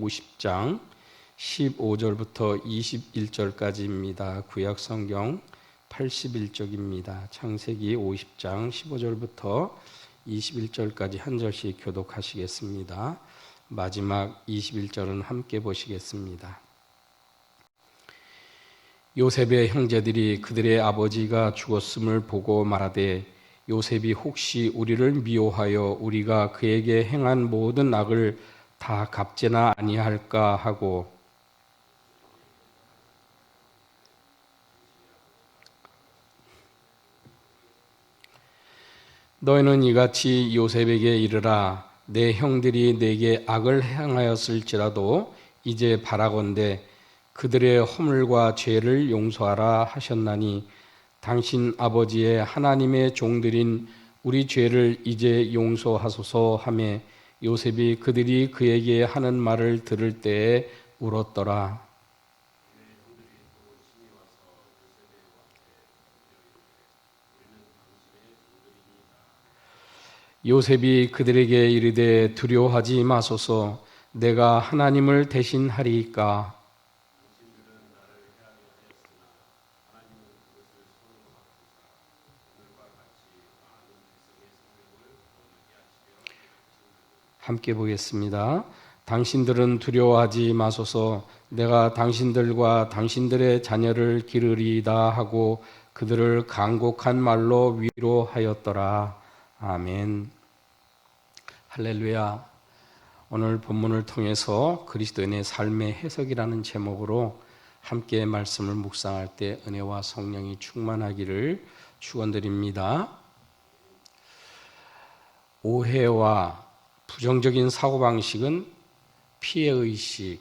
50장 15절부터 21절까지입니다. 구약성경 81쪽입니다. 창세기 50장 15절부터 21절까지 한 절씩 교독하시겠습니다. 마지막 21절은 함께 보시겠습니다. 요셉의 형제들이 그들의 아버지가 죽었음을 보고 말하되 요셉이 혹시 우리를 미워하여 우리가 그에게 행한 모든 악을 다 갚지나 아니할까 하고 너희는 이같이 요셉에게 이르라. 내 형들이 내게 악을 행하였을지라도 이제 바라건대 그들의 허물과 죄를 용서하라 하셨나니 당신 아버지의 하나님의 종들인 우리 죄를 이제 용서하소서 하매 요셉이 그들이 그에게 하는 말을 들을 때에 울었더라. 요셉이 그들에게 이르되 두려워하지 마소서. 내가 하나님을 대신하리이까. 함께 보겠습니다. 당신들은 두려워하지 마소서. 내가 당신들과 당신들의 자녀를 기르리이다 하고 그들을 간곡한 말로 위로하였더라. 아멘. 할렐루야. 오늘 본문을 통해서 그리스도인의 삶의 해석이라는 제목으로 함께 말씀을 묵상할 때 은혜와 성령이 충만하기를 축원드립니다. 오해와 부정적인 사고방식은 피해의식,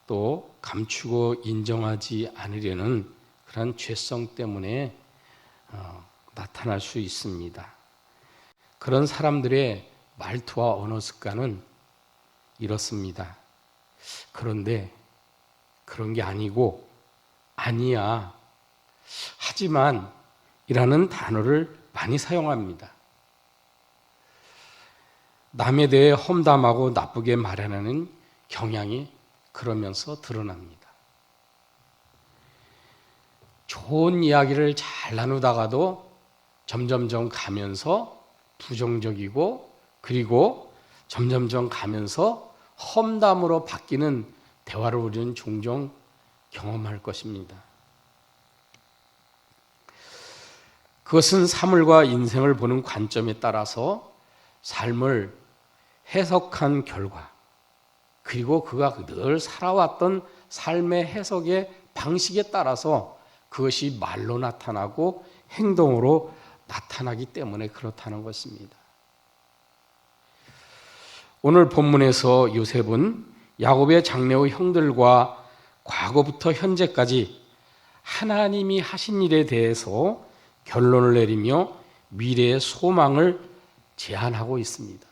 또 감추고 인정하지 않으려는 그런 죄성 때문에 나타날 수 있습니다. 그런 사람들의 말투와 언어 습관은 이렇습니다. 그런데 그런 게 아니고 아니야, 하지만 이라는 단어를 많이 사용합니다. 남에 대해 험담하고 나쁘게 말하는 경향이 그러면서 드러납니다. 좋은 이야기를 잘 나누다가도 점점점 가면서 부정적이고 그리고 점점점 가면서 험담으로 바뀌는 대화를 우리는 종종 경험할 것입니다. 그것은 사물과 인생을 보는 관점에 따라서 삶을 해석한 결과, 그리고 그가 늘 살아왔던 삶의 해석의 방식에 따라서 그것이 말로 나타나고 행동으로 나타나기 때문에 그렇다는 것입니다. 오늘 본문에서 요셉은 야곱의 장래의 형들과 과거부터 현재까지 하나님이 하신 일에 대해서 결론을 내리며 미래의 소망을 제안하고 있습니다.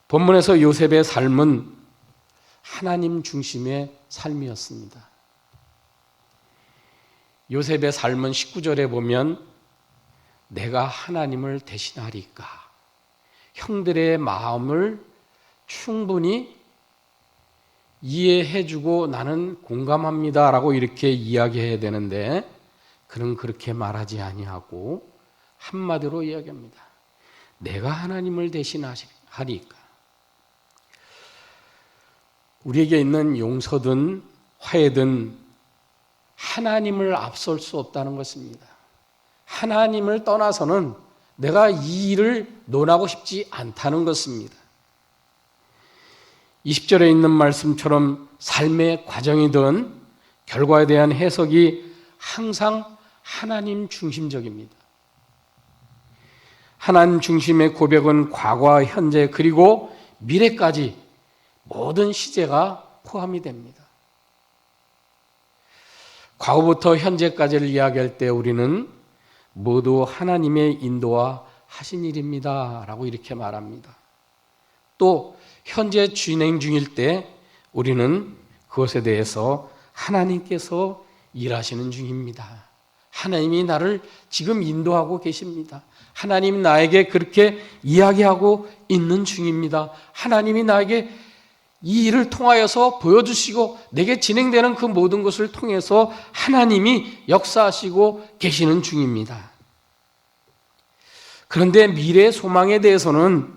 본문에서 요셉의 삶은 하나님 중심의 삶이었습니다. 요셉의 삶은 19절에 보면 내가 하나님을 대신하리까, 형들의 마음을 충분히 이해해주고 나는 공감합니다 라고 이렇게 이야기해야 되는데 그는 그렇게 말하지 아니하고 한마디로 이야기합니다. 내가 하나님을 대신하리까. 우리에게 있는 용서든 화해든 하나님을 앞설 수 없다는 것입니다. 하나님을 떠나서는 내가 이 일을 논하고 싶지 않다는 것입니다. 20절에 있는 말씀처럼 삶의 과정이든 결과에 대한 해석이 항상 하나님 중심적입니다. 하나님 중심의 고백은 과거와 현재 그리고 미래까지 모든 시제가 포함이 됩니다. 과거부터 현재까지를 이야기할 때 우리는 모두 하나님의 인도와 하신 일입니다 라고 이렇게 말합니다. 또 현재 진행 중일 때 우리는 그것에 대해서 하나님께서 일하시는 중입니다. 하나님이 나를 지금 인도하고 계십니다. 하나님이 나에게 그렇게 이야기하고 있는 중입니다. 하나님이 나에게 이 일을 통하여서 보여주시고 내게 진행되는 그 모든 것을 통해서 하나님이 역사하시고 계시는 중입니다. 그런데 미래의 소망에 대해서는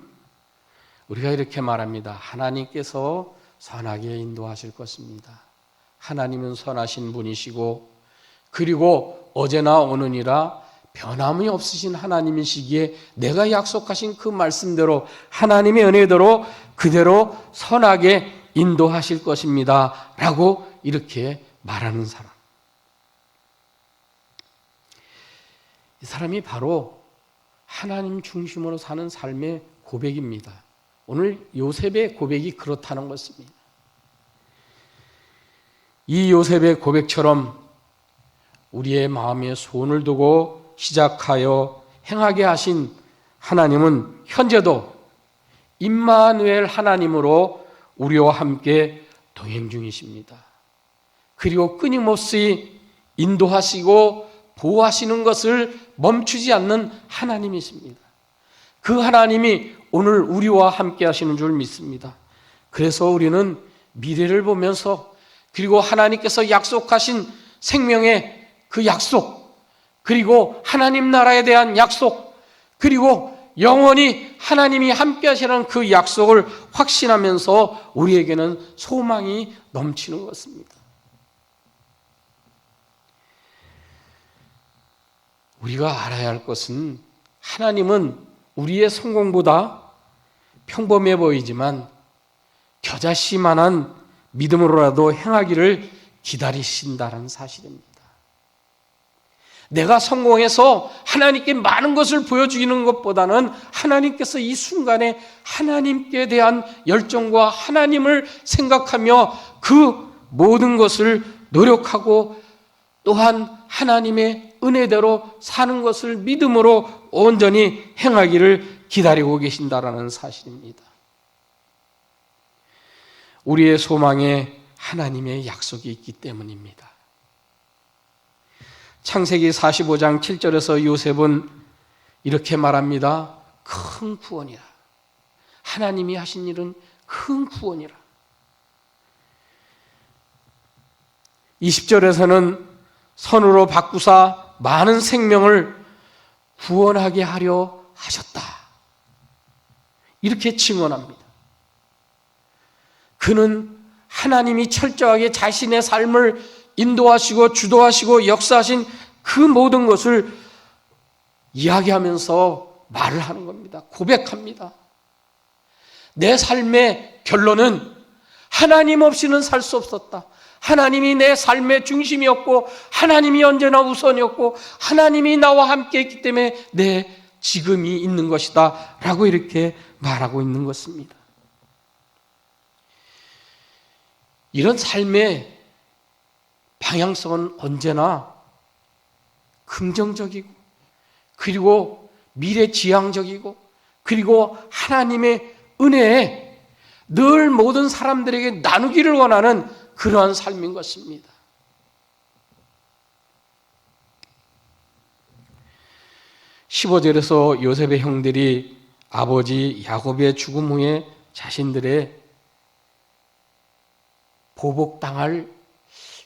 우리가 이렇게 말합니다. 하나님께서 선하게 인도하실 것입니다. 하나님은 선하신 분이시고 그리고 어제나 오느니라 변함이 없으신 하나님이시기에 내가 약속하신 그 말씀대로 하나님의 은혜대로 그대로 선하게 인도하실 것입니다 라고 이렇게 말하는 사람, 이 사람이 바로 하나님 중심으로 사는 삶의 고백입니다. 오늘 요셉의 고백이 그렇다는 것입니다. 이 요셉의 고백처럼 우리의 마음에 소원을 두고 시작하여 행하게 하신 하나님은 현재도 임마누엘 하나님으로 우리와 함께 동행 중이십니다. 그리고 끊임없이 인도하시고 보호하시는 것을 멈추지 않는 하나님이십니다. 그 하나님이 오늘 우리와 함께 하시는 줄 믿습니다. 그래서 우리는 미래를 보면서 그리고 하나님께서 약속하신 생명의 그 약속, 그리고 하나님 나라에 대한 약속, 그리고 영원히 하나님이 함께 하시는 그 약속을 확신하면서 우리에게는 소망이 넘치는 것입니다. 우리가 알아야 할 것은 하나님은 우리의 성공보다 평범해 보이지만 겨자씨만한 믿음으로라도 행하기를 기다리신다는 사실입니다. 내가 성공해서 하나님께 많은 것을 보여주는 것보다는 하나님께서 이 순간에 하나님께 대한 열정과 하나님을 생각하며 그 모든 것을 노력하고 또한 하나님의 은혜대로 사는 것을 믿음으로 온전히 행하기를 기다리고 계신다라는 사실입니다. 우리의 소망에 하나님의 약속이 있기 때문입니다. 창세기 45장 7절에서 요셉은 이렇게 말합니다. 큰 구원이라. 하나님이 하신 일은 큰 구원이라. 20절에서는 선으로 바꾸사 많은 생명을 구원하게 하려 하셨다. 이렇게 증언합니다. 그는 하나님이 철저하게 자신의 삶을 인도하시고 주도하시고 역사하신 그 모든 것을 이야기하면서 말을 하는 겁니다. 고백합니다. 내 삶의 결론은 하나님 없이는 살 수 없었다. 하나님이 내 삶의 중심이었고 하나님이 언제나 우선이었고 하나님이 나와 함께 했기 때문에 내 지금이 있는 것이다 라고 이렇게 말하고 있는 것입니다. 이런 삶의 방향성은 언제나 긍정적이고 그리고 미래지향적이고 그리고 하나님의 은혜에 늘 모든 사람들에게 나누기를 원하는 그러한 삶인 것입니다. (15절에서) 요셉의 형들이 아버지 야곱의 죽음 후에 자신들의 보복당할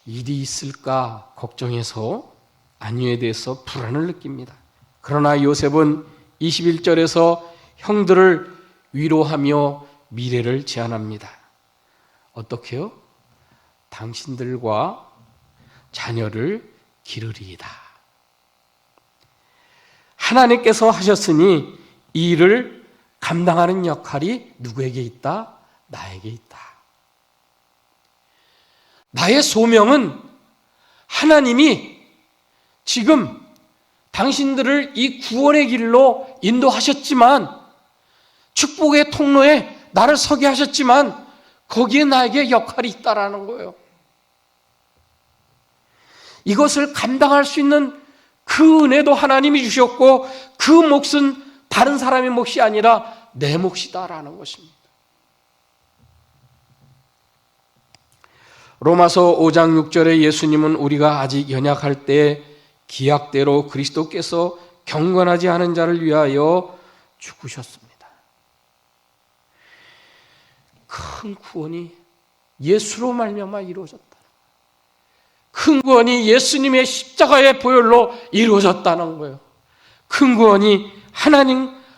일이 있을까 걱정해서 안위에 대해서 불안을 느낍니다. 그러나 요셉은 21절에서 형들을 위로하며 미래를 제안합니다. 어떻게요? 당신들과 자녀를 기르리이다. 하나님께서 하셨으니 이 일을 감당하는 역할이 누구에게 있다? 나에게 있다. 나의 소명은 하나님이 지금 당신들을 이 구원의 길로 인도하셨지만 축복의 통로에 나를 서게 하셨지만 거기에 나에게 역할이 있다라는 거예요. 이것을 감당할 수 있는 그 은혜도 하나님이 주셨고 그 몫은 다른 사람의 몫이 아니라 내 몫이다라는 것입니다. 로마서 5장 6절에 예수님은 우리가 아직 연약할 때 기약대로 그리스도께서 경건하지 않은 자를 위하여 죽으셨습니다. 큰 구원이 예수로 말미암아 이루어졌다. 큰 구원이 예수님의 십자가의 보혈로 이루어졌다는 거예요. 큰 구원이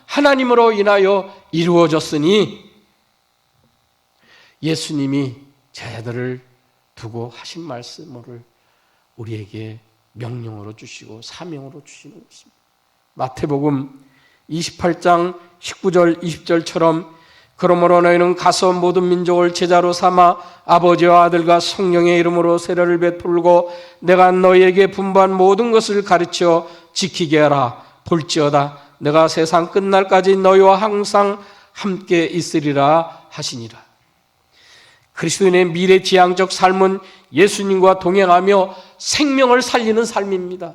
하나님으로 인하여 이루어졌으니 예수님이 제자들을 두고 하신 말씀을 우리에게 명령으로 주시고 사명으로 주시는 것입니다. 마태복음 28장 19절 20절처럼 그러므로 너희는 가서 모든 민족을 제자로 삼아 아버지와 아들과 성령의 이름으로 세례를 베풀고 내가 너희에게 분부한 모든 것을 가르쳐 지키게 하라. 볼지어다 내가 세상 끝날까지 너희와 항상 함께 있으리라 하시니라. 그리스도인의 미래지향적 삶은 예수님과 동행하며 생명을 살리는 삶입니다.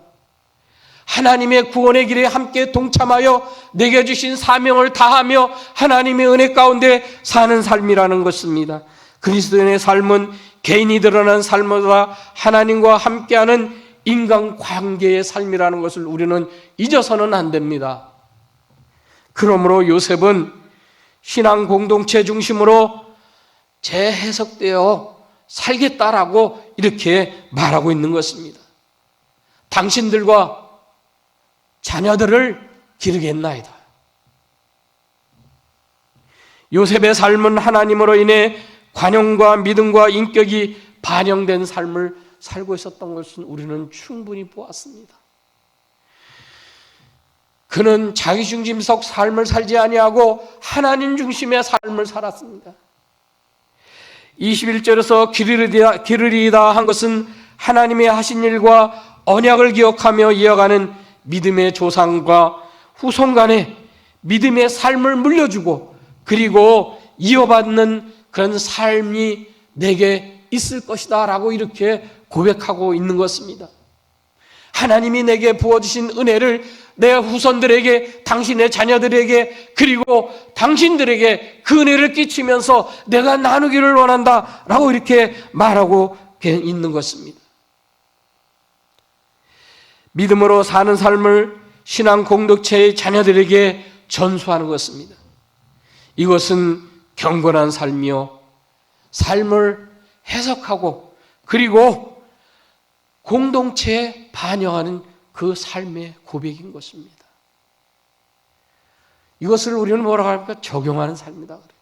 하나님의 구원의 길에 함께 동참하여 내게 주신 사명을 다하며 하나님의 은혜 가운데 사는 삶이라는 것입니다. 그리스도인의 삶은 개인이 드러난 삶보다 하나님과 함께하는 인간관계의 삶이라는 것을 우리는 잊어서는 안 됩니다. 그러므로 요셉은 신앙 공동체 중심으로 재해석되어 살겠다라고 이렇게 말하고 있는 것입니다. 당신들과 자녀들을 기르겠나이다. 요셉의 삶은 하나님으로 인해 관용과 믿음과 인격이 반영된 삶을 살고 있었던 것은 우리는 충분히 보았습니다. 그는 자기 중심적 삶을 살지 아니하고 하나님 중심의 삶을 살았습니다. 21절에서 기르리이다 한 것은 하나님의 하신 일과 언약을 기억하며 이어가는 믿음의 조상과 후손 간에 믿음의 삶을 물려주고 그리고 이어받는 그런 삶이 내게 있을 것이다 라고 이렇게 고백하고 있는 것입니다. 하나님이 내게 부어주신 은혜를 내 후손들에게, 당신의 자녀들에게, 그리고 당신들에게 그 은혜를 끼치면서 내가 나누기를 원한다 라고 이렇게 말하고 있는 것입니다. 믿음으로 사는 삶을 신앙 공동체의 자녀들에게 전수하는 것입니다. 이것은 경건한 삶이요, 삶을 해석하고 그리고 공동체에 반영하는 그 삶의 고백인 것입니다. 이것을 우리는 뭐라고 할까? 적용하는 삶이다 그래요.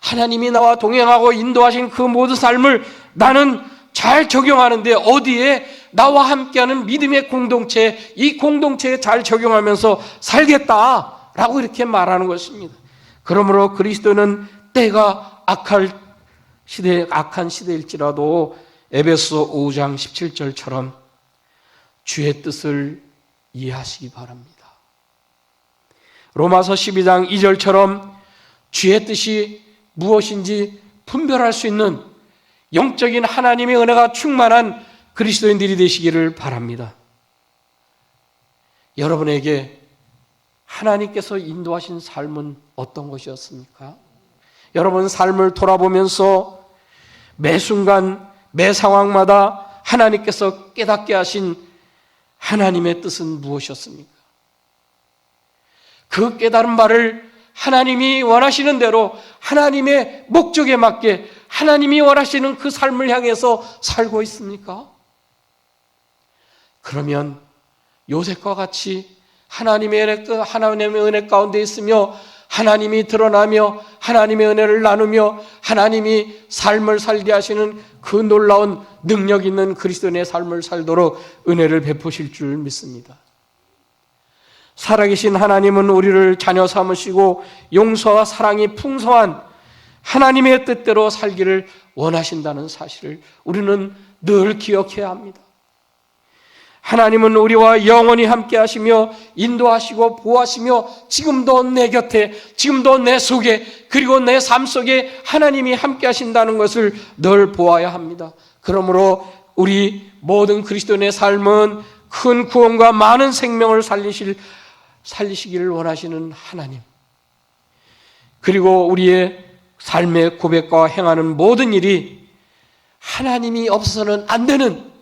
하나님이 나와 동행하고 인도하신 그 모든 삶을 나는 잘 적용하는데 어디에 나와 함께하는 믿음의 공동체, 이 공동체에 잘 적용하면서 살겠다라고 이렇게 말하는 것입니다. 그러므로 그리스도는 때가 악한 시대일지라도 에베소 5장 17절처럼 주의 뜻을 이해하시기 바랍니다. 로마서 12장 2절처럼 주의 뜻이 무엇인지 분별할 수 있는 영적인 하나님의 은혜가 충만한 그리스도인들이 되시기를 바랍니다. 여러분에게 하나님께서 인도하신 삶은 어떤 것이었습니까? 여러분 삶을 돌아보면서 매 순간 매 상황마다 하나님께서 깨닫게 하신 하나님의 뜻은 무엇이었습니까? 그 깨달은 바를 하나님이 원하시는 대로 하나님의 목적에 맞게 하나님이 원하시는 그 삶을 향해서 살고 있습니까? 그러면 요셉과 같이 하나님의 은혜 가운데 있으며 하나님이 드러나며 하나님의 은혜를 나누며 하나님이 삶을 살게 하시는 그 놀라운 능력 있는 그리스도인의 삶을 살도록 은혜를 베푸실 줄 믿습니다. 살아계신 하나님은 우리를 자녀 삼으시고 용서와 사랑이 풍성한 하나님의 뜻대로 살기를 원하신다는 사실을 우리는 늘 기억해야 합니다. 하나님은 우리와 영원히 함께 하시며 인도하시고 보호하시며 지금도 내 곁에, 지금도 내 속에, 그리고 내 삶 속에 하나님이 함께 하신다는 것을 늘 보아야 합니다. 그러므로 우리 모든 그리스도인의 삶은 큰 구원과 많은 생명을 살리시기를 원하시는 하나님, 그리고 우리의 삶의 고백과 행하는 모든 일이 하나님이 없어서는 안 되는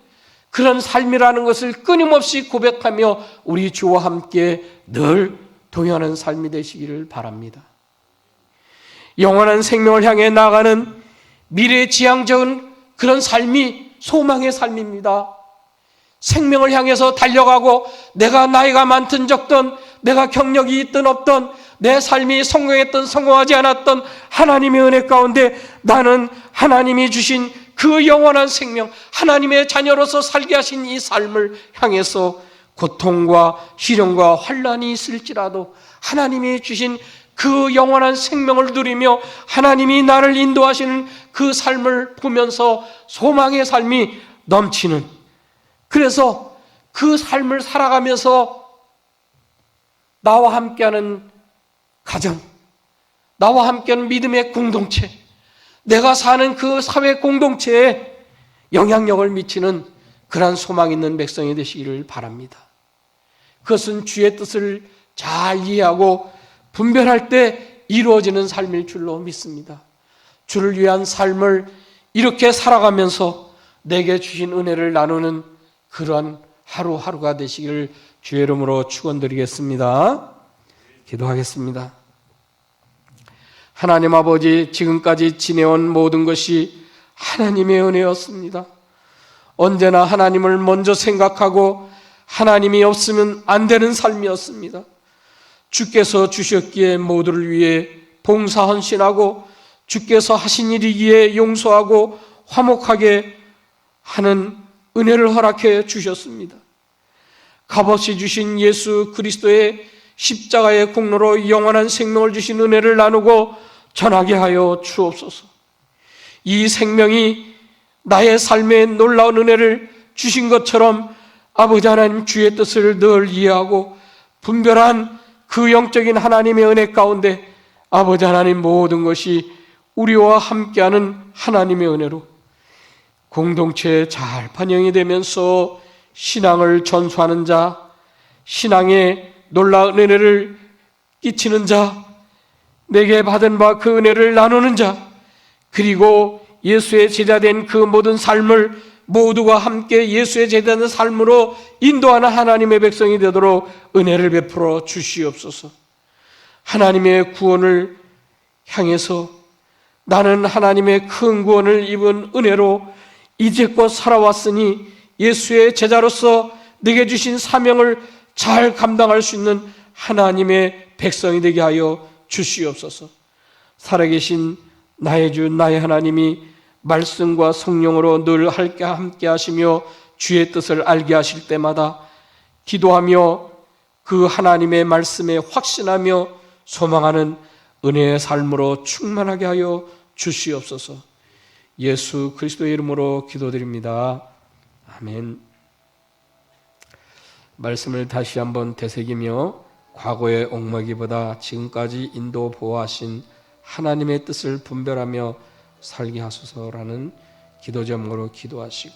그런 삶이라는 것을 끊임없이 고백하며 우리 주와 함께 늘 동행하는 삶이 되시기를 바랍니다. 영원한 생명을 향해 나아가는 미래지향적인 그런 삶이 소망의 삶입니다. 생명을 향해서 달려가고 내가 나이가 많든 적든 내가 경력이 있든 없든 내 삶이 성공했든 성공하지 않았든 하나님의 은혜 가운데 나는 하나님이 주신 그 영원한 생명, 하나님의 자녀로서 살게 하신 이 삶을 향해서 고통과 시련과 환난이 있을지라도 하나님이 주신 그 영원한 생명을 누리며 하나님이 나를 인도하시는 그 삶을 보면서 소망의 삶이 넘치는, 그래서 그 삶을 살아가면서 나와 함께하는 가정, 나와 함께하는 믿음의 공동체, 내가 사는 그 사회 공동체에 영향력을 미치는 그러한 소망 있는 백성이 되시기를 바랍니다. 그것은 주의 뜻을 잘 이해하고 분별할 때 이루어지는 삶일 줄로 믿습니다. 주를 위한 삶을 이렇게 살아가면서 내게 주신 은혜를 나누는 그러한 하루하루가 되시기를 주의 이름으로 축원드리겠습니다. 기도하겠습니다. 하나님 아버지, 지금까지 지내온 모든 것이 하나님의 은혜였습니다. 언제나 하나님을 먼저 생각하고 하나님이 없으면 안 되는 삶이었습니다. 주께서 주셨기에 모두를 위해 봉사 헌신하고 주께서 하신 일이기에 용서하고 화목하게 하는 은혜를 허락해 주셨습니다. 값없이 주신 예수 그리스도의 십자가의 공로로 영원한 생명을 주신 은혜를 나누고 전하게 하여 주옵소서. 이 생명이 나의 삶에 놀라운 은혜를 주신 것처럼 아버지 하나님 주의 뜻을 늘 이해하고 분별한 그 영적인 하나님의 은혜 가운데 아버지 하나님 모든 것이 우리와 함께하는 하나님의 은혜로 공동체에 잘 반영이 되면서 신앙을 전수하는 자, 신앙의 놀라운 은혜를 끼치는 자, 내게 받은 바 그 은혜를 나누는 자, 그리고 예수의 제자된 그 모든 삶을 모두가 함께 예수의 제자된 삶으로 인도하는 하나님의 백성이 되도록 은혜를 베풀어 주시옵소서. 하나님의 구원을 향해서 나는 하나님의 큰 구원을 입은 은혜로 이제껏 살아왔으니 예수의 제자로서 내게 주신 사명을 잘 감당할 수 있는 하나님의 백성이 되게 하여 주시옵소서. 살아계신 나의 주 나의 하나님이 말씀과 성령으로 늘 함께 하시며 주의 뜻을 알게 하실 때마다 기도하며 그 하나님의 말씀에 확신하며 소망하는 은혜의 삶으로 충만하게 하여 주시옵소서. 예수 그리스도의 이름으로 기도드립니다. 아멘. 말씀을 다시 한번 되새기며 과거의 옥먹이보다 지금까지 인도 보호하신 하나님의 뜻을 분별하며 살게 하소서라는 기도 제목으로 기도하시고,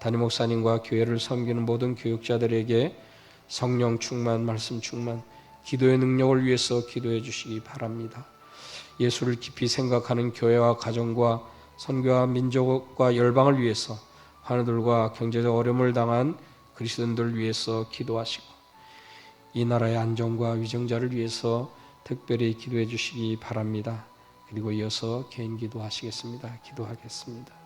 담임 목사님과 교회를 섬기는 모든 교육자들에게 성령 충만, 말씀 충만, 기도의 능력을 위해서 기도해 주시기 바랍니다. 예수를 깊이 생각하는 교회와 가정과 선교와 민족과 열방을 위해서 환우들과 경제적 어려움을 당한 그리스도인들을 위해서 기도하시고, 이 나라의 안정과 위정자를 위해서 특별히 기도해 주시기 바랍니다. 그리고 이어서 개인 기도하시겠습니다. 기도하겠습니다.